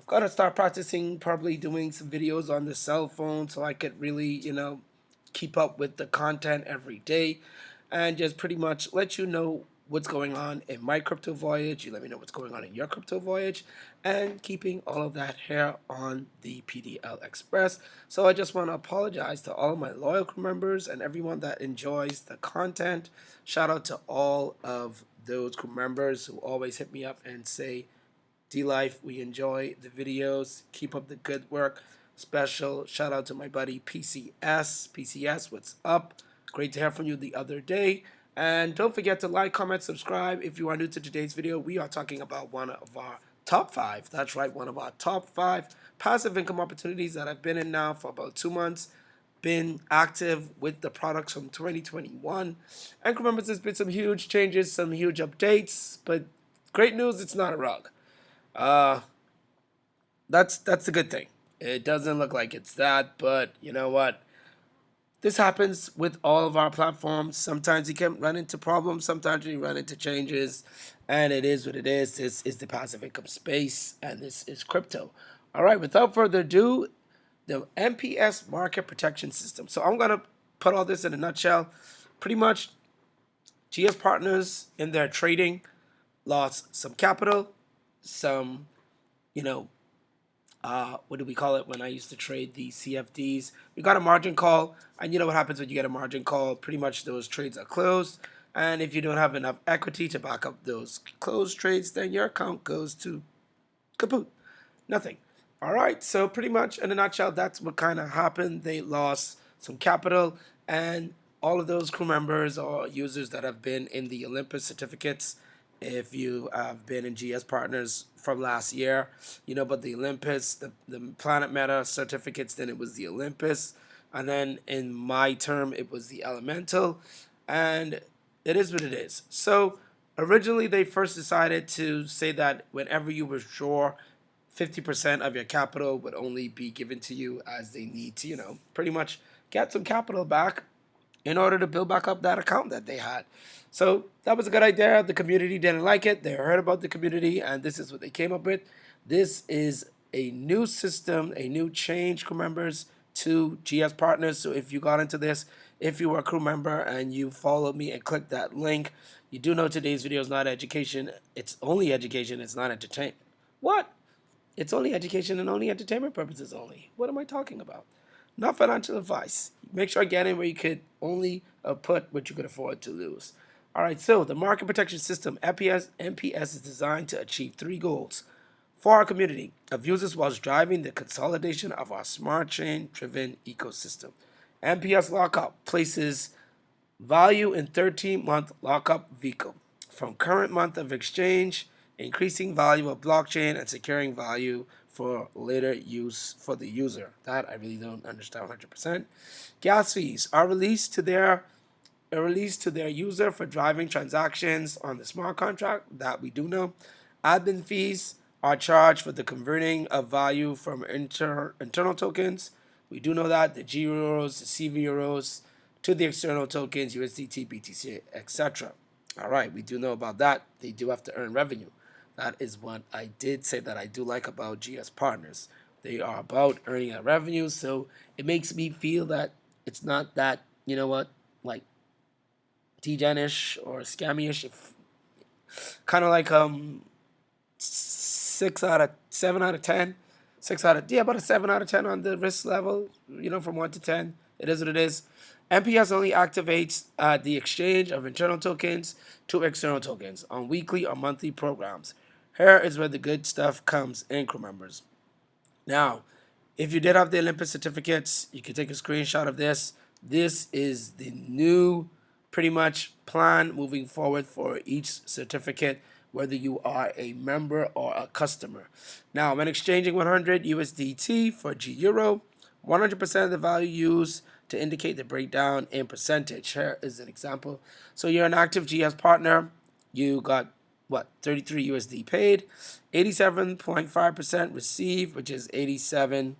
Gotta start practicing, probably doing some videos on the cell phone so I could really, keep up with the content every day and just pretty much let you know what's going on in my crypto voyage. You let me know what's going on in your crypto voyage and keeping all of that here on the PDL Express. So I just want to apologize to all of my loyal crew members and everyone that enjoys the content. Shout out to all of those crew members who always hit me up and say, D Life, we enjoy the videos. Keep up the good work. Special shout out to my buddy PCS. PCS, what's up? Great to hear from you the other day. And don't forget to like, comment, subscribe. If you are new to today's video, we are talking about one of our top five. That's right, one of our top five passive income opportunities that I've been in now for about 2 months. Been active with the products from 2021. And remember, there's been some huge changes, some huge updates. But great news, it's not a rug. Uh, that's the good thing. It doesn't look like it's that, but you know what? This happens with all of our platforms. Sometimes you can run into problems, sometimes you run into changes, and it is what it is. This is the passive income space, and this is crypto. All right, without further ado, the MPS market protection system. So I'm gonna put all this in a nutshell. Pretty much, GS partners in their trading lost some capital, some, you know, what do we call it when I used to trade the CFDs? We got a margin call, and you know what happens when you get a margin call? Pretty much those trades are closed, and if you don't have enough equity to back up those closed trades, then your account goes to kaput, nothing. All right, so pretty much in a nutshell, that's what kind of happened. They lost some capital, and all of those crew members or users that have been in the Olympus certificates, if you have been in GS Partners from last year, you know about the Olympus, the Planet Meta certificates, then it was the Olympus, and then in my term, it was the Elemental, and it is what it is. So originally, they first decided to say that whenever you withdraw 50% of your capital would only be given to you as they need to, pretty much get some capital back in order to build back up that account that they had. So that was a good idea. The community didn't like it. They heard about the community, and this is what they came up with. This is a new system, a new change, crew members, to GS Partners. So if you got into this, if you were a crew member and you followed me and clicked that link, you do know today's video is not education. It's only education. It's not entertainment. What? It's only education and only entertainment purposes only. What am I talking about? Not financial advice. Make sure I get in where you could only put what you could afford to lose. All right, so the market protection system, MPS is designed to achieve three goals for our community of users whilst driving the consolidation of our smart chain-driven ecosystem. MPS lockup places value in 13-month lockup vehicle from current month of exchange, increasing value of blockchain and securing value for later use for the user. That I really don't understand 100%. Gas fees are released to their user for driving transactions on the smart contract. That we do know. Admin fees are charged for the converting of value from internal tokens. We do know that the G euros, the CV euros, to the external tokens, USDT, BTC, etc. All right, we do know about that. They do have to earn revenue. That is what I did say that I do like about GS Partners. They are about earning a revenue, so it makes me feel that it's not that, like T-Gen-ish or scammy-ish. Kind of like 7 out of 10. About a 7 out of 10 on the risk level, from 1 to 10. It is what it is. MPS only activates the exchange of internal tokens to external tokens on weekly or monthly programs. Here is where the good stuff comes in, crew members. Now, if you did have the Olympus certificates, you can take a screenshot of this. This is the new, pretty much, plan moving forward for each certificate, whether you are a member or a customer. Now, when exchanging 100 USDT for G Euro, 100% of the value used to indicate the breakdown in percentage. Here is an example. So you're an active GS partner. You got, 33 USD paid, 87.5% received, which is 87.50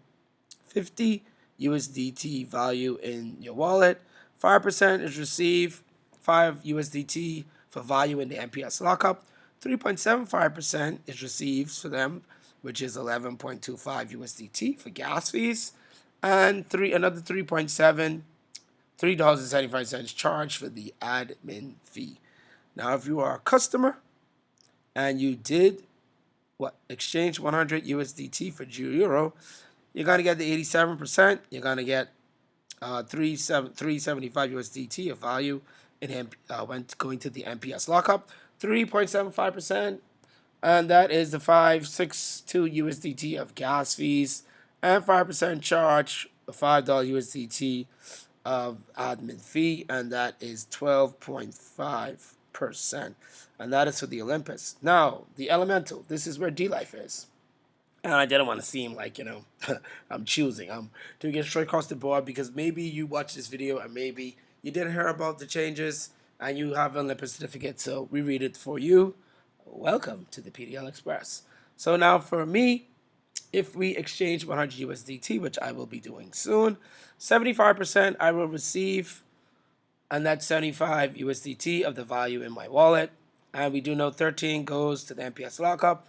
USDT value in your wallet. 5% is received, 5 USDT for value in the MPS lockup. 3.75% is received for them, which is 11.25 USDT for gas fees, and another 3.7 $3.75 charge for the admin fee. Now, if you are a customer and you did exchange 100 USDT for euro, you're gonna get the 87%. You're gonna get 375 USDT of value in when going to the MPS lockup, 3.75%, and that is the 562 USDT of gas fees and 5% charge, $5 USDT of admin fee, and that is 12.5%, and that is for the Olympus. Now the Elemental, this is where D Life is. And I didn't want to seem like, I'm choosing. I'm doing it straight across the board because maybe you watch this video and maybe you didn't hear about the changes and you have an Olympus certificate, so we read it for you. Welcome to the PDL Express. So now for me, if we exchange 100 USDT, which I will be doing soon, 75% I will receive, and that's 75 USDT of the value in my wallet. And we do know 13 goes to the MPS lockup,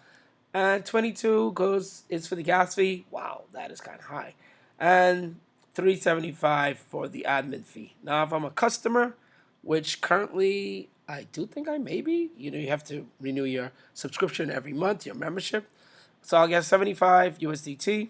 and 22 is for the gas fee. Wow, that is kind of high. And 375 for the admin fee. Now, if I'm a customer, which currently I do think I may be, you have to renew your subscription every month, your membership. So I'll get 75 USDT.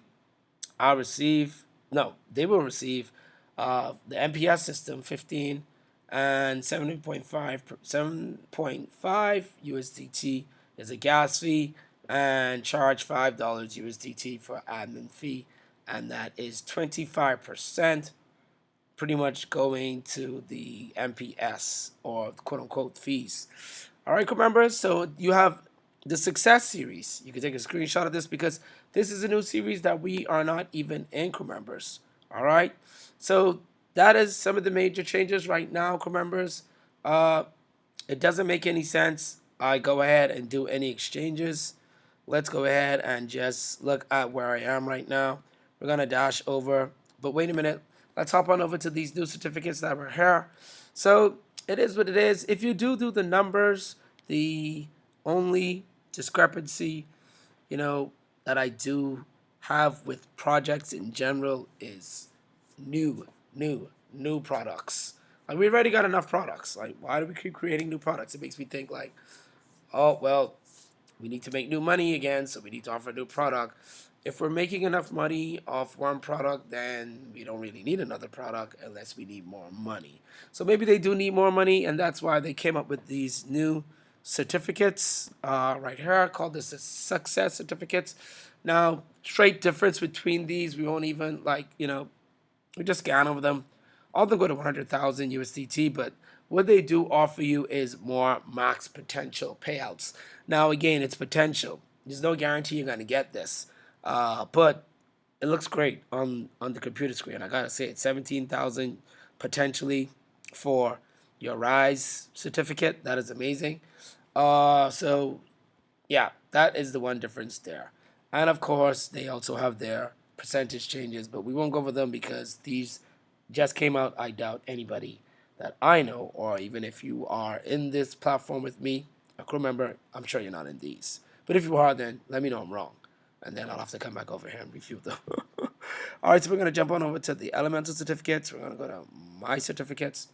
I'll receive, no, they will receive the MPS system 15 and 7.5 USDT is a gas fee, and charge $5 USDT for admin fee, and that is 25%, pretty much going to the MPS or quote unquote fees. All right, members. So you have the Success series. You can take a screenshot of this because this is a new series that we are not even in, members. All right. So that is some of the major changes right now, members. It doesn't make any sense I go ahead and do any exchanges. Let's go ahead and just look at where I am right now. We're going to dash over. But wait a minute. Let's hop on over to these new certificates that were here. So it is what it is. If you do the numbers, the only discrepancy, that I do have with projects in general is new products. Like, we've already got enough products. Like, why do we keep creating new products? It makes me think like, oh, well, we need to make new money again, so we need to offer a new product. If we're making enough money off one product, then we don't really need another product unless we need more money. So maybe they do need more money, and that's why they came up with these new certificates right here called the Success certificates. Now, straight difference between these, we won't even we just scan over them. All of them go to 100,000 USDT, but what they do offer you is more max potential payouts. Now, again, it's potential. There's no guarantee you're going to get this, but it looks great on the computer screen. I got to say, it's 17,000 potentially for your RISE certificate. That is amazing. So, yeah, that is the one difference there. And, of course, they also have their percentage changes, but we won't go over them because these just came out. I doubt anybody that I know, or even if you are in this platform with me, a crew member, I'm sure you're not in these. But if you are, then let me know I'm wrong, and then I'll have to come back over here and review them. All right, so we're going to jump on over to the Elemental certificates. We're going to go to My certificates.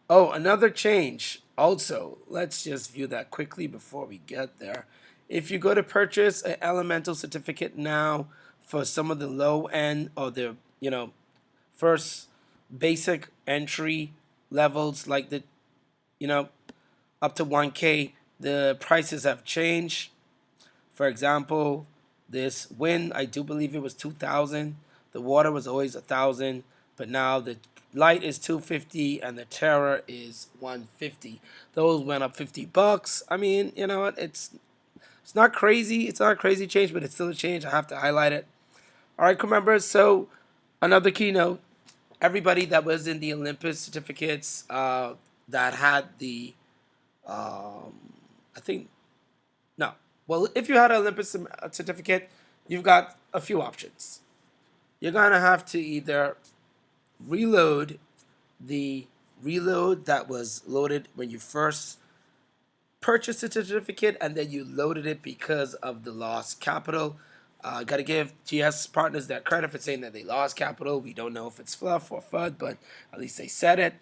Oh, another change. Also, let's just view that quickly before we get there. If you go to purchase an Elemental certificate now for some of the low end or the, first basic entry levels, like the, up to 1K, the prices have changed. For example, this wind, I do believe it was 2,000. The water was always 1,000, but now the light is 250 and the terror is 150. Those went up $50. I mean, it's not crazy. It's not a crazy change, but it's still a change. I have to highlight it. All right, members. So another keynote. Everybody that was in the Olympus certificates that had the, I think, no. Well, if you had an Olympus certificate, you've got a few options. You're going to have to either reload the reload that was loaded when you first purchased the certificate and then you loaded it because of the lost capital. Got to give GS partners their credit for saying that they lost capital. We don't know if it's fluff or FUD, but at least they said it.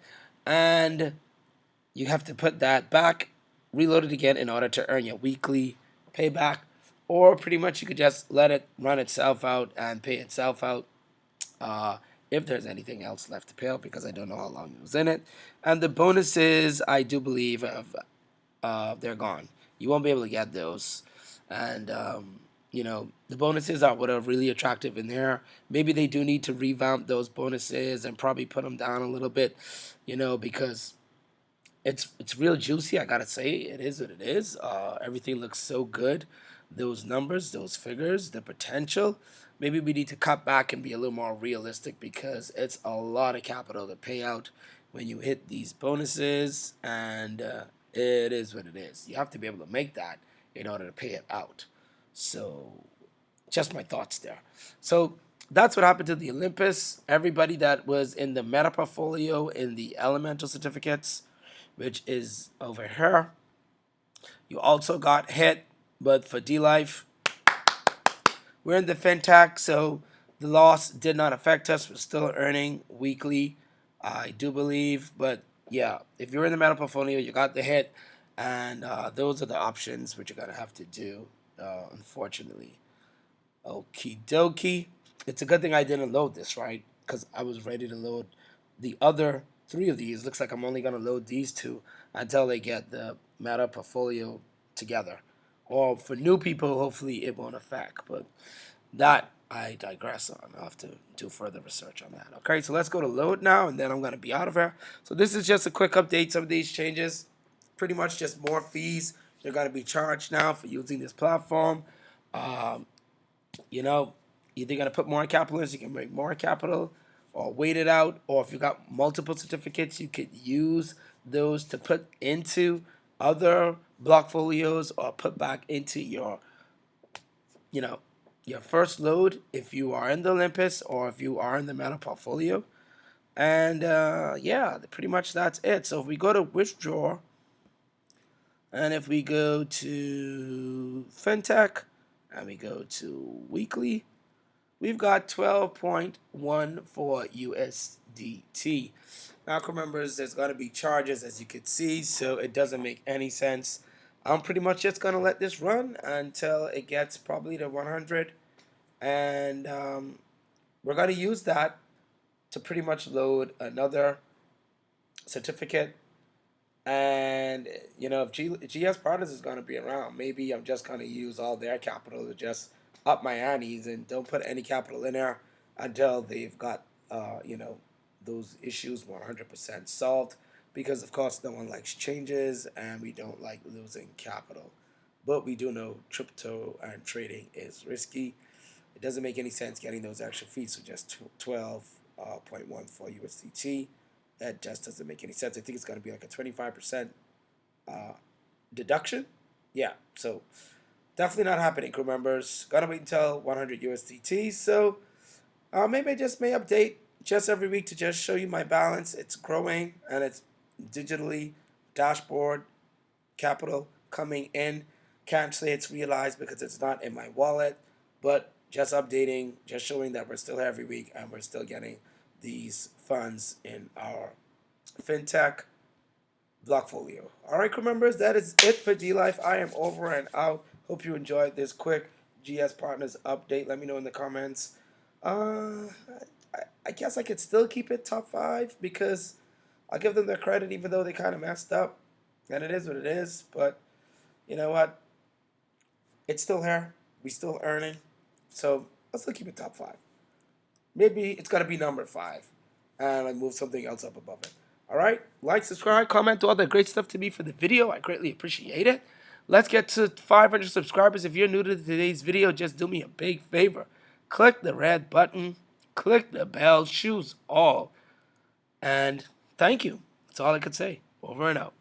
And you have to put that back, reload it again in order to earn your weekly payback. Or pretty much you could just let it run itself out and pay itself out uh, if there's anything else left to pay out, because I don't know how long it was in it. And the bonuses, I do believe, they're gone. You won't be able to get those. And, the bonuses are what are really attractive in there. Maybe they do need to revamp those bonuses and probably put them down a little bit, because it's real juicy. I gotta say, it is what it is. Everything looks so good. Those numbers, those figures, the potential. Maybe we need to cut back and be a little more realistic, because it's a lot of capital to pay out when you hit these bonuses, and it is what it is. You have to be able to make that in order to pay it out. So, just my thoughts there. So that's what happened to the Olympus. Everybody that was in the meta portfolio in the elemental certificates, which is over here. You also got hit, but for D Life, we're in the fintech, so the loss did not affect us. We're still earning weekly, I do believe. But yeah, if you're in the meta portfolio, you got the hit, and those are the options which you're gonna have to do, unfortunately. Okie dokie. It's a good thing I didn't load this, right? Because I was ready to load the other three of these. Looks like I'm only going to load these two until they get the meta portfolio together. Or for new people, hopefully it won't affect. But that I digress on. I'll have to do further research on that. Okay, so let's go to load now, and then I'm going to be out of here. So this is just a quick update. Some of these changes, pretty much just more fees. They're going to be charged now for using this platform. Um, you know, either gonna put more capital in, so you can make more capital, or wait it out, or if you got multiple certificates, you could use those to put into other block folios or put back into you know, your first load if you are in the Olympus or if you are in the meta portfolio. And yeah, pretty much that's it. So if we go to withdraw, and if we go to fintech, and we go to weekly, we've got 12.14 USDT. Now, remember, there's going to be charges, as you can see, so it doesn't make any sense. I'm pretty much just going to let this run until it gets probably to 100. And we're going to use that to pretty much load another certificate. And, if GS Partners is going to be around, maybe I'm just going to use all their capital to just up my antes and don't put any capital in there until they've got, those issues 100% solved. Because, of course, no one likes changes and we don't like losing capital. But we do know crypto and trading is risky. It doesn't make any sense getting those extra fees, so just 12.14 USDT. That just doesn't make any sense. I think it's going to be like a 25% deduction. Yeah, so definitely not happening, crew members. Gotta wait until 100 USDT. So maybe I just may update just every week to just show you my balance. It's growing and it's digitally dashboard capital coming in. Can't say it's realized because it's not in my wallet, but just updating, just showing that we're still here every week and we're still getting these funds in our fintech blockfolio. All right, crew members, that is it for D Life. I am over and out. Hope you enjoyed this quick GS Partners update. Let me know in the comments. I guess I could still keep it top 5 because I'll give them their credit even though they kind of messed up. And it is what it is. But you know what? It's still here. We still earning. So I'll still keep it top 5. Maybe it's got to be number 5. And I move something else up above it. All right? Like, subscribe, comment, do all that great stuff to me for the video. I greatly appreciate it. Let's get to 500 subscribers. If you're new to today's video, just do me a big favor. Click the red button. Click the bell. Choose all. And thank you. That's all I could say. Over and out.